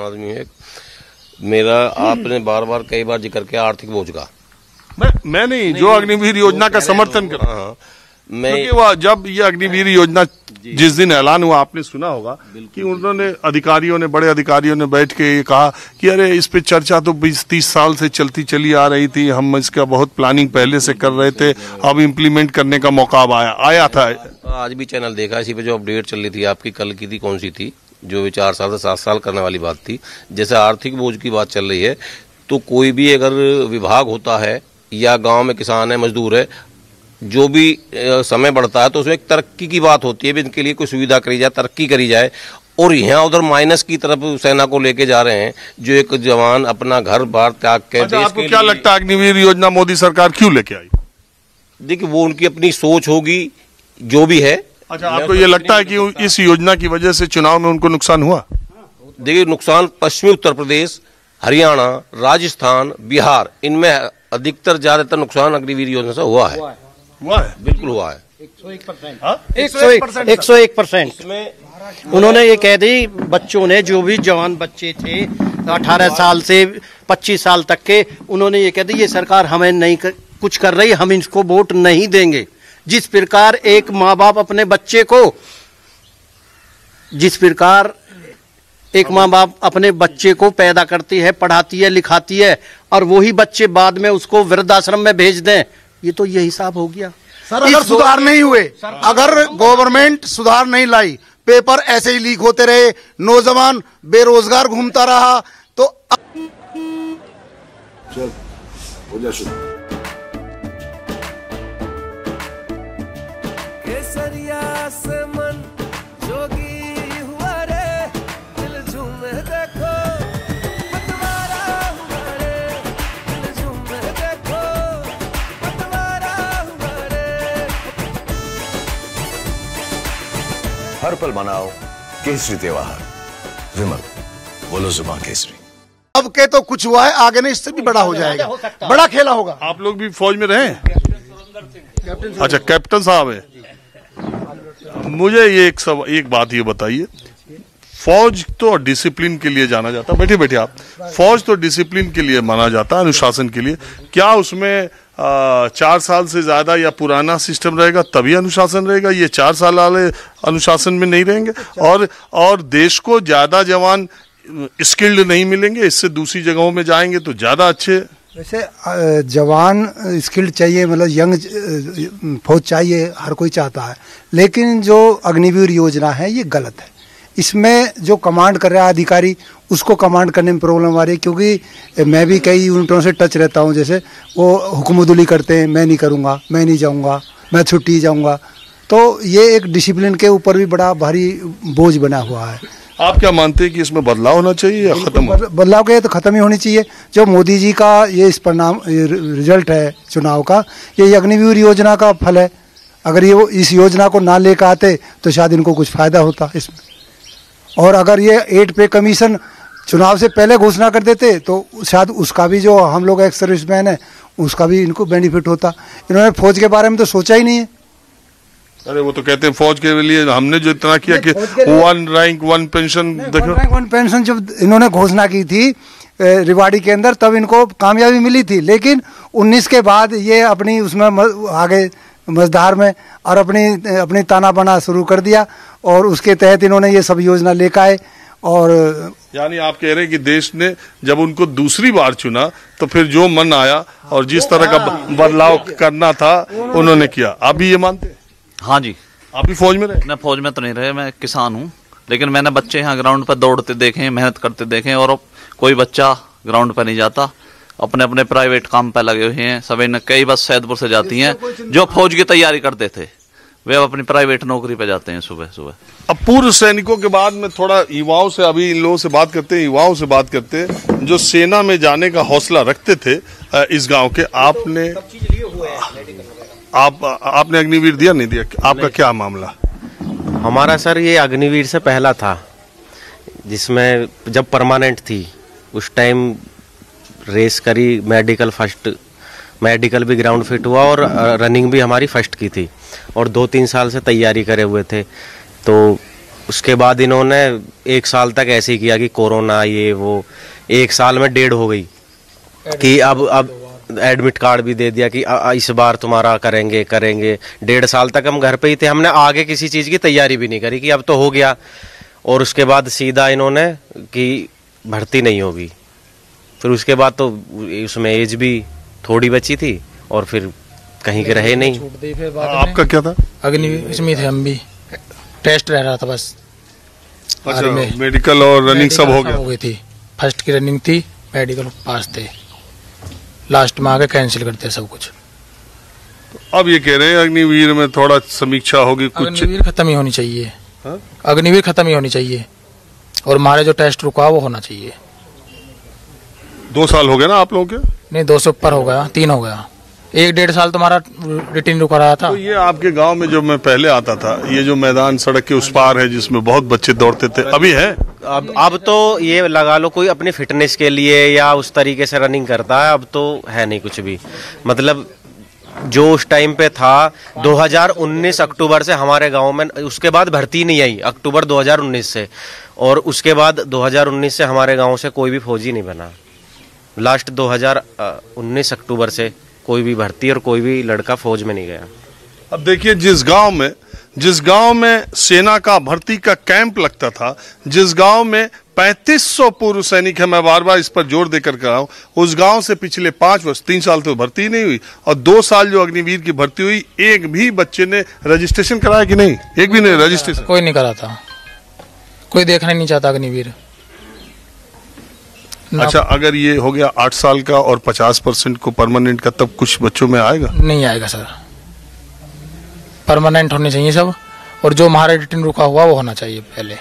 आदमी है। मेरा आपने बार बार कई बार जिक्र किया आर्थिक बोझ का। मैं नहीं, जो अग्निवीर योजना का समर्थन कर, हाँ, क्योंकि वह जब ये अग्निवीर योजना जिस दिन ऐलान हुआ आपने सुना होगा कि उन्होंने अधिकारियों ने, बड़े अधिकारियों ने बैठ के ये कहा कि अरे इस पे चर्चा तो 20-30 साल से चली आ रही थी, हम इसका बहुत प्लानिंग पहले से कर रहे थे, अब इम्प्लीमेंट करने का मौका अब आया था। आज भी चैनल देखा, इसी पे जो अपडेट चल रही थी आपकी, कल की थी, कौन सी थी, जो भी 4 साल से 7 साल करने वाली बात थी। जैसे आर्थिक बोझ की बात चल रही है, तो कोई भी अगर विभाग होता है या गांव में किसान है, मजदूर है, जो भी समय बढ़ता है तो उसमें एक तरक्की की बात होती है, भी इनके लिए कोई सुविधा करी जाए, तरक्की करी जाए। और यहाँ उधर माइनस की तरफ सेना को लेके जा रहे हैं, जो एक जवान अपना घर बार त्याग के। अच्छा, आपको क्या लगता है अग्निवीर योजना मोदी सरकार क्यों लेके आई? देखिए, वो उनकी अपनी सोच होगी, जो भी है। अच्छा, आपको ये लगता है कि इस योजना की वजह से चुनाव में उनको नुकसान हुआ? देखिए, नुकसान पश्चिमी उत्तर प्रदेश, हरियाणा, राजस्थान, बिहार, इनमें अधिकतर ज्यादातर नुकसान अग्निवीर योजना से हुआ है। बिल्कुल हुआ है। 101%। उन्होंने ये कह दी, बच्चों ने, जो भी जवान बच्चे थे 18 साल से 25 साल तक के, उन्होंने ये कह दी ये सरकार हमें नहीं कुछ कर रही, हम इसको वोट नहीं देंगे। जिस प्रकार एक माँ बाप अपने बच्चे को, जिस प्रकार एक माँ बाप अपने बच्चे को पैदा करती है, पढ़ाती है, लिखाती है, और वही बच्चे बाद में उसको वृद्धाश्रम में भेज दें, ये तो ये हिसाब हो गया। सर, अगर सुधार नहीं हुए, अगर गवर्नमेंट सुधार नहीं लाई, पेपर ऐसे ही लीक होते रहे, नौजवान बेरोजगार घूमता रहा, तो चल हो जा शुरू। केसरिया से मन जोगी हुआ रे, दिल झूमे देखो पतवारा हुआ रे, दिल झूमे देखो पतवारा हुआ रे। हर पल मनाओ केसरी त्योहार। विमल, बोलो जुबान केसरी। अब के तो कुछ हुआ है, आगे नहीं, इससे भी बड़ा हो जाएगा, बड़ा खेला होगा। आप लोग भी फौज में रहे? अच्छा, कैप्टन साहब है। मुझे ये एक बात ये बताइए, फौज तो डिसिप्लिन के लिए जाना जाता, बैठे आप, फौज तो डिसिप्लिन के लिए माना जाता, अनुशासन के लिए। क्या उसमें 4 साल से ज्यादा या पुराना सिस्टम रहेगा तभी अनुशासन रहेगा? ये 4 साल वाले अनुशासन में नहीं रहेंगे, और देश को ज्यादा जवान स्किल्ड नहीं मिलेंगे, इससे दूसरी जगहों में जाएंगे तो ज्यादा अच्छे। वैसे जवान स्किल्ड चाहिए, मतलब यंग फौज चाहिए, हर कोई चाहता है, लेकिन जो अग्निवीर योजना है ये गलत है। इसमें जो कमांड कर रहा है अधिकारी, उसको कमांड करने में प्रॉब्लम आ रही है, क्योंकि मैं भी कई यूनिटों से टच रहता हूँ, जैसे वो हुक्मदुली करते हैं, मैं नहीं करूँगा, मैं नहीं जाऊँगा, मैं छुट्टी जाऊँगा, तो ये एक डिसिप्लिन के ऊपर भी बड़ा भारी बोझ बना हुआ है। आप क्या मानते हैं कि इसमें बदलाव होना चाहिए या खत्म? बदलाव के तो खत्म ही होनी चाहिए। जो मोदी जी का ये इस परिणाम रिजल्ट है चुनाव का, ये अग्निवीर योजना का फल है। अगर ये इस योजना को ना लेकर आते तो शायद इनको कुछ फायदा होता इसमें, और अगर ये 8 पे कमीशन चुनाव से पहले घोषणा कर देते तो शायद उसका भी, जो हम लोग एक्स सर्विसमैन है, उसका भी इनको बेनिफिट होता। इन्होंने फौज के बारे में तो सोचा ही नहीं है। अरे वो तो कहते हैं फौज के लिए हमने जो इतना किया कि 1 रैंक 1 पेंशन, देखो 1 रैंक 1 पेंशन जब इन्होंने घोषणा की थी रिवाड़ी के अंदर, तब इनको कामयाबी मिली थी, लेकिन 19 के बाद ये अपनी उसमें आगे मजदार में और अपनी ताना बाना शुरू कर दिया, और उसके तहत इन्होंने ये सब योजना लेकर आए। और यानी आप कह रहे हैं कि देश ने जब उनको दूसरी बार चुना तो फिर जो मन आया और जिस तरह का बदलाव करना था उन्होंने किया। आप भी ये मानते हैं? हाँ जी। आप भी फौज में रहे? मैं फौज में तो नहीं रहे, मैं किसान हूँ, लेकिन मैंने बच्चे यहाँ ग्राउंड पर दौड़ते देखे, मेहनत करते देखे, और कोई बच्चा ग्राउंड पर नहीं जाता, अपने अपने प्राइवेट काम पे लगे हुए हैं। सभी ने, कई बस सैदपुर से जाती हैं जो फौज की तैयारी करते थे, वे अब अपनी प्राइवेट नौकरी पे जाते हैं सुबह सुबह। अब पूर्व सैनिकों के बाद में थोड़ा युवाओं से, अभी इन लोगों से बात करते हैं, युवाओं से बात करते हैं जो सेना में जाने का हौसला रखते थे इस गांव के। आपने अग्निवीर दिया, नहीं दिया? आपका क्या मामला? हमारा सर ये अग्निवीर से पहला था, जिसमें जब परमानेंट थी उस टाइम रेस करी, मेडिकल फर्स्ट, मेडिकल भी ग्राउंड फिट हुआ, और रनिंग भी हमारी फर्स्ट की थी, और 2-3 साल से तैयारी करे हुए थे। तो उसके बाद इन्होंने 1 साल तक ऐसे ही किया कि कोरोना ये वो, 1 साल में 1.5 हो गई कि अब एडमिट कार्ड भी दे दिया कि इस बार तुम्हारा करेंगे 1.5 साल तक हम घर पे ही थे, हमने आगे किसी चीज़ की तैयारी भी नहीं करी कि अब तो हो गया। और उसके बाद सीधा इन्होंने कि भर्ती नहीं होगी, फिर उसके बाद तो उसमें एज भी थोड़ी बची थी और फिर कहीं के रहे नहीं। आपका क्या था? अग्निवीर इसमें थे हम भी, टेस्ट रह रहा था बस। अच्छा, मेडिकल और रनिंग सब हो गई थी, फर्स्ट की रनिंग थी, मेडिकल पास थे, लास्ट में आके कैंसिल करते सब कुछ। अब ये कह रहे हैं अग्निवीर में थोड़ा समीक्षा होगी, कुछ अग्निवीर खत्म ही होनी चाहिए। अग्निवीर खत्म ही होनी चाहिए और हमारे जो टेस्ट रुका वो होना चाहिए। 2 साल हो गए ना आप लोगों के? नहीं, 2 से ऊपर हो गया, 3 हो गया, 1-1.5 साल तुम्हारा रिटर्न रुका रहा था। तो ये आपके गांव में जब मैं पहले आता था, ये जो मैदान सड़क के उस पार है जिसमें बहुत बच्चे दौड़ते थे, अभी है? अब तो ये लगा लो कोई अपनी फिटनेस के लिए या उस तरीके से रनिंग करता है, अब तो है नहीं कुछ भी। मतलब जो उस टाइम पे था 2019 अक्टूबर से हमारे गांव में, उसके बाद भर्ती नहीं आई अक्टूबर 2019 से, और उसके बाद 2019 से हमारे गांव से कोई भी फौजी नहीं बना। लास्ट 2019 अक्टूबर से कोई भी भर्ती और कोई भी लड़का फौज में नहीं गया। अब देखिए, जिस गांव में सेना का भर्ती का कैंप लगता था, जिस गांव में 3500 पूर्व सैनिक है, मैं बार बार इस पर जोर देकर कर रहा हूं, उस गांव से पिछले 5 वर्ष 3 साल तो भर्ती ही नहीं हुई, और 2 साल जो अग्निवीर की भर्ती हुई, एक भी बच्चे ने रजिस्ट्रेशन कराया कि नहीं? एक भी नहीं रजिस्ट्रेशन, कोई नहीं करा था, कोई देखना नहीं चाहता अग्निवीर। अच्छा, अगर ये हो गया 8 साल का और 50% को परमानेंट का, तब कुछ बच्चों में आएगा? नहीं आएगा सर, परमानेंट होने चाहिए सब, और जो हमारा रिटर्न रुका हुआ वो होना चाहिए पहले।